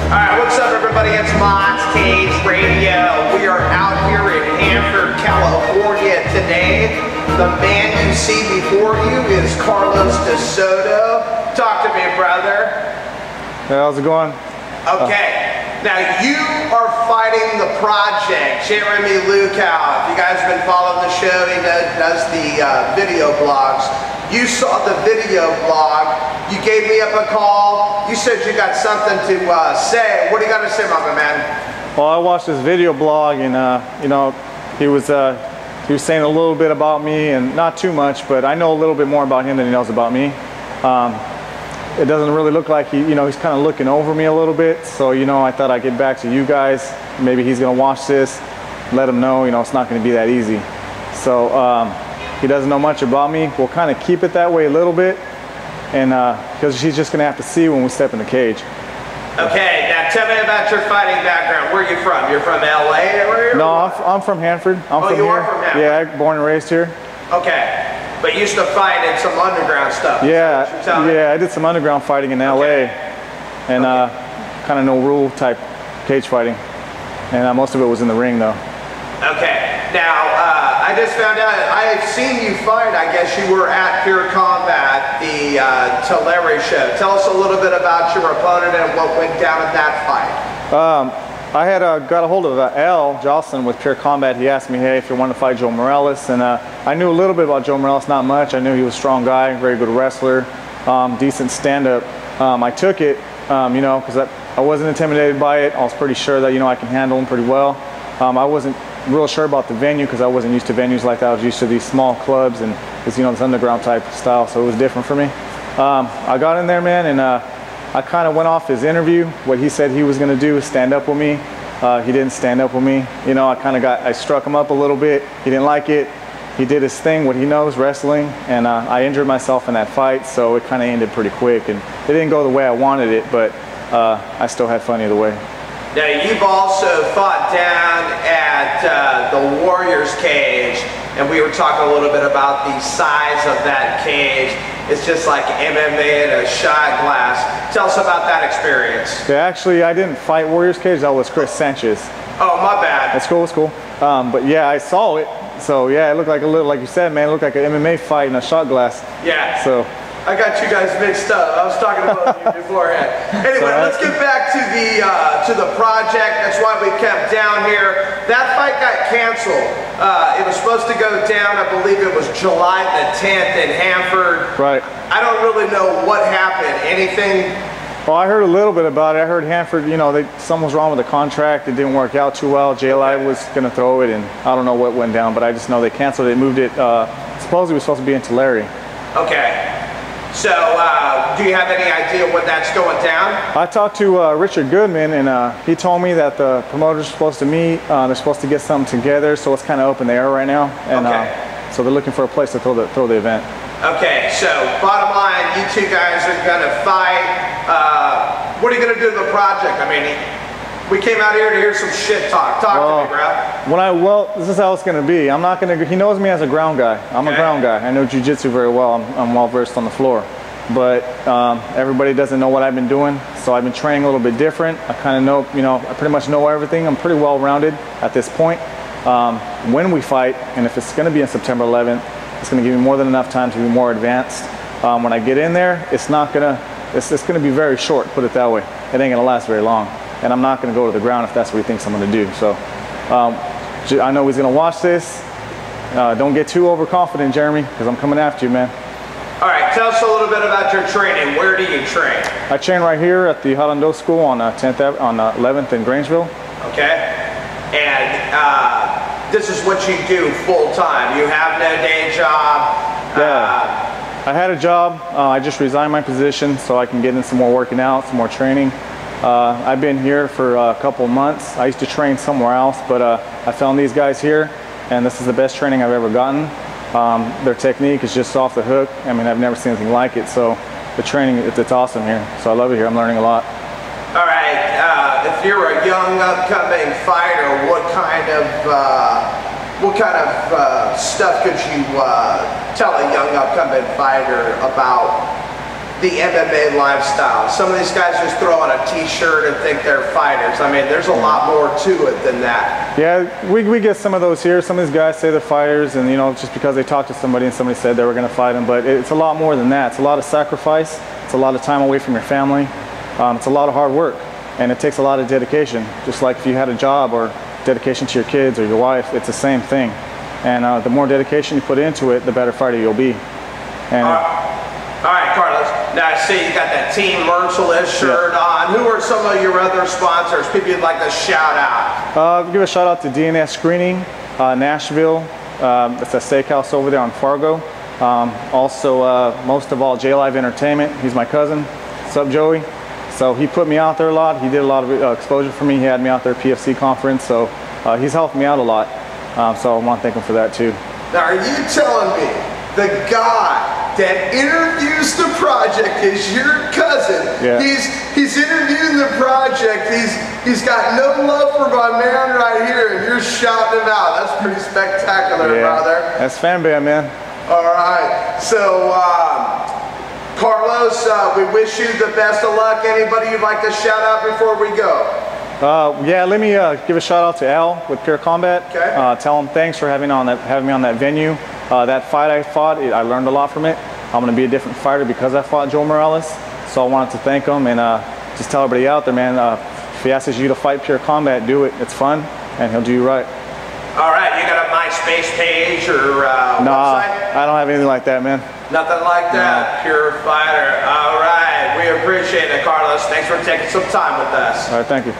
Alright, what's up everybody? It's Mods Cage Radio. We are out here in Hanford, California today. The man you see before you is Carlos de Soto. Talk to me, brother. Hey, how's it going? Okay, now you are fighting the project, Jeremy Lukow. If you guys have been following the show, he does the video blogs. You saw the video blog. You gave me up a call. You said you got something to say. What do you got to say, my man? Well, I watched his video blog, and you know, he was saying a little bit about me, and not too much, but I know a little bit more about him than he knows about me. It doesn't really look like he's kind of looking over me a little bit. So, I thought I'd get back to you guys. Maybe he's gonna watch this, let him know, it's not gonna be that easy. So he doesn't know much about me. We'll kind of keep it that way a little bit, and because he's just gonna have to see when we step in the cage. Okay, now tell me about your fighting background. Where are you from? You're from LA? No, I'm from Hanford. I'm from you here. Are from Hanford? Yeah, born and raised here. Okay. But you used to fight in some underground stuff. Yeah, I did some underground fighting in LA, and kind of no rule type cage fighting, and most of it was in the ring though. Okay, now I just found out, I've seen you fight. I guess you were at Pure Combat, the Tulare show. Tell us a little bit about your opponent and what went down in that fight. I had got a hold of Al Jocelyn with Pure Combat. He asked me, hey, if you want to fight Joe Morales, and I knew a little bit about Joe Morales, not much. I knew he was a strong guy, very good wrestler, decent stand-up. I took it, because I wasn't intimidated by it. I was pretty sure that, I can handle him pretty well. I wasn't real sure about the venue because I wasn't used to venues like that. I was used to these small clubs and this, this underground type style, so it was different for me. I got in there, man, and I kind of went off his interview. What he said he was going to do is stand up with me. He didn't stand up with me. I struck him up a little bit. He didn't like it. He did his thing, what he knows, wrestling, and I injured myself in that fight, so it kind of ended pretty quick. And it didn't go the way I wanted it, but I still had fun either way. Now, you've also fought down at the Warriors cage, and we were talking a little bit about the size of that cage. It's just like MMA in a shot glass. Tell us about that experience. Yeah, actually, I didn't fight Warriors cage. That was Chris Sanchez. Oh, my bad. That's cool. It's cool. But yeah, I saw it. So yeah, it looked like a little, like you said, man, it looked like an MMA fight in a shot glass. Yeah. So I got you guys mixed up. I was talking about you beforehand. Anyway, let's get back to the project. That's why we kept down here. That fight got canceled. It was supposed to go down, I believe it was July the 10th in Hanford. Right. I don't really know what happened. Anything? Well, I heard a little bit about it. I heard Hanford, something was wrong with the contract. It didn't work out too well. JLI was going to throw it, and I don't know what went down, but I just know they canceled it, moved it. Supposedly it was supposed to be in Tulare. Okay. So, do you have any idea when that's going down? I talked to Richard Goodman, and he told me that the promoters are supposed to meet. They're supposed to get something together, so it's kind of up in the air right now. And so they're looking for a place to throw the event. Okay, so bottom line, you two guys are going to fight. What are you going to do to the project? I mean, we came out here to hear some shit talk. Talk to me, bro. Well, this is how it's going to be. I'm not going to. He knows me as a ground guy. I'm a ground guy. I know jiu-jitsu very well. I'm well versed on the floor. But everybody doesn't know what I've been doing, so I've been training a little bit different. I kind of know, I pretty much know everything. I'm pretty well rounded at this point. When we fight, and if it's going to be on September 11th, it's going to give me more than enough time to be more advanced. When I get in there, it's going to be very short, put it that way. It ain't going to last very long. And I'm not going to go to the ground if that's what he thinks I'm going to do. So I know he's going to watch this. Don't get too overconfident, Jeremy, because I'm coming after you, man. All right, tell us a little bit about your training. Where do you train? I train right here at the Hollando School on 11th in Grangeville. Okay. And this is what you do full time. You have no day job. Yeah. I had a job. I just resigned my position so I can get in some more working out, some more training. I've been here for a couple of months. I used to train somewhere else, but I found these guys here, and this is the best training I've ever gotten. Their technique is just off the hook. I mean, I've never seen anything like it. So the training, it's awesome here. So I love it here. I'm learning a lot. All right. If you're a young upcoming fighter, what kind of stuff could you tell a young upcoming fighter about the MMA lifestyle. Some of these guys just throw on a t-shirt and think they're fighters. I mean, there's a lot more to it than that. Yeah, we get some of those here. Some of these guys say they're fighters, and you know, just because they talked to somebody and somebody said they were going to fight them, but it's a lot more than that. It's a lot of sacrifice. It's a lot of time away from your family. It's a lot of hard work, and it takes a lot of dedication. Just like if you had a job or dedication to your kids or your wife, it's the same thing. And the more dedication you put into it, the better fighter you'll be. And all right, Carlos. Now I see you got that Team Merciless shirt on. Who are some of your other sponsors? People you'd like to shout out? Give a shout out to DNS Screening, Nashville. It's a steakhouse over there on Fargo. Also, most of all, J Live Entertainment. He's my cousin. What's up, Joey? So he put me out there a lot. He did a lot of exposure for me. He had me out there at PFC conference. So he's helped me out a lot. So I want to thank him for that too. Now, are you telling me the guy that interviews the project is your cousin? Yeah. He's interviewing the project. He's got no love for my man right here, and you're shouting him out. That's pretty spectacular, brother. That's fan band, man. All right. So, Carlos, we wish you the best of luck. Anybody you'd like to shout out before we go? Yeah, let me give a shout out to Al with Pure Combat. Okay. Tell him thanks for having me on that venue. That fight I fought, I learned a lot from it. I'm going to be a different fighter because I fought Joe Morales. So I wanted to thank him and just tell everybody out there, man, if he asks you to fight Pure Combat, do it. It's fun, and he'll do you right. All right, you got a MySpace page or website? I don't have anything like that, man. Nothing like that. No. Pure fighter. All right, we appreciate it, Carlos. Thanks for taking some time with us. All right, thank you.